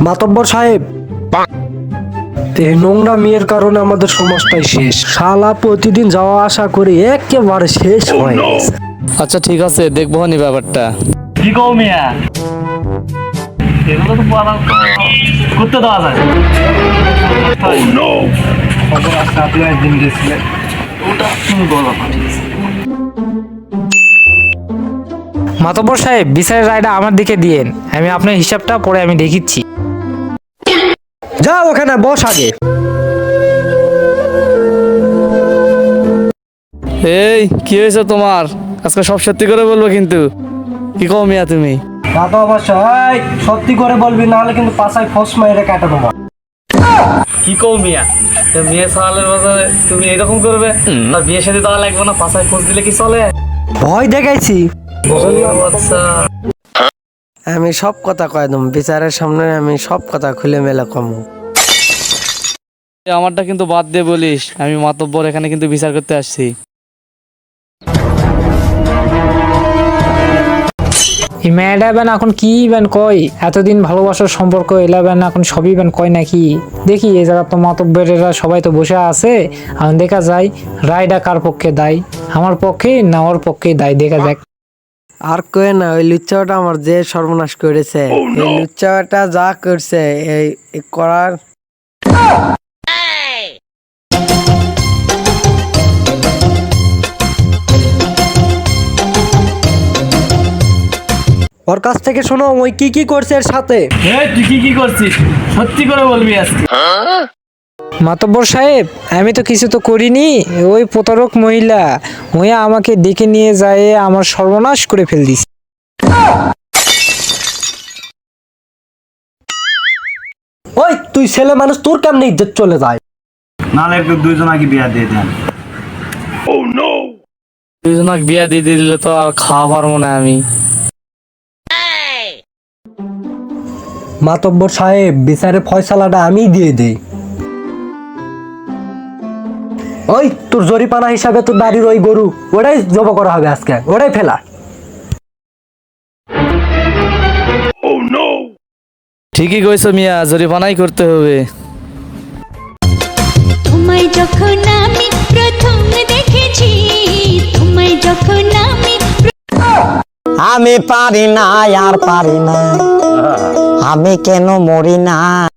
মাতব্বর সাহেব, এই নোংরা মেয়ের কারণে আমাদের সমাজটাই শেষ। শালা প্রতিদিন যাওয়া আসা করে একেবারে শেষ হয়ে গেছে। আচ্ছা ঠিক আছে, দেখবো নি ব্যাপারটা। কি কও মিয়া, এগুলো তো করতে দেওয়া যায়। খবর আছে আপনি একদিন গেছিলেন, ওটা তুমি বলো। মাতব্বর সাহেব, বিচারের রায়টা আমার দিকে দিয়েন, আমি আপনার হিসাবটা পরে আমি দেখিচ্ছি। যা ওখানে বস আগে। এই কি হয়েছে তোমার? আজকে সব সত্যি করে বলবো কিন্তু। কি কও মিয়া তুমি? মাতব্বর সাহেব, সত্যি করে বলবি, নাহলে কিন্তু পাছায় ফস মাইরে কাটা দেবো। কি কও মিয়া, মেয়ে সালের বাজারে তুমি এরকম করবে? আর বিয়ে সাথে দেওয়া লাগবে না, পাশায় খোঁজ দিলে কি চলে? ভয় দেখাইছি। আচ্ছা, আমি সব কথা কয় দম, বিচারের সামনে আমি সব কথা খুলে মেলা কম। আমারটা কিন্তু বাদ দিয়ে বলিস, আমি মাতব্বর এখানে কিন্তু বিচার করতে আসছি। এই মেয়েটা বেন এখন কি বেন কয়, এতদিন ভালোবাসার সম্পর্ক এলাবেন এখন সবই বেন কয় নাকি? দেখি এই জায়গা তো মাতব্বরেরা সবাই তো বসে আছে, এখন দেখা যায় রায়টা কার পক্ষে দায়, আমার পক্ষে না ওর পক্ষে দায়, দেখা যাক। আর কয়ে না, ওই লুচ্চাটা আমার যে সর্বনাশ করেছে। এই লুচ্চাটা যা করছে এই করার ওর কাছ থেকে শোনো, ওই কি কি করছে এর সাথে। তুই কি করছিস? সত্যি করে বলবি আজকে। মাতব্বর সাহেব, আমি তো কিছু তো করিনি, ওই প্রতারক মহিলা ওই আমাকে ডেকে নিয়ে যায় আমার সর্বনাশ করে ফেল দিস। ওই তুই ছেলে মানুষ, তোর কেমনে ইজ্জত চলে যায়? নাহলে একটু দুইজন আগে বিয়া দিয়ে দেন। দুজনক বিয়া দিয়ে দিলে তো আর খাওয়া পারবো না আমি। মাতব্বর সাহেব, বিচারে ফয়সালাটা আমি দিয়ে দেই। ওই তোর জরিপানা হিসাবে তোর বাড়ির ওই গরু ওটাই জব করা হবে আজকে, ওটাই ফেলা। ঠিকই কইছো মিয়া, জরিমানাই করতে হবে। তোমায় যখন আমি প্রথম দেখেছি, তোমায় যখন আমি পারি না আর পারি না, আমি কেন মরি না।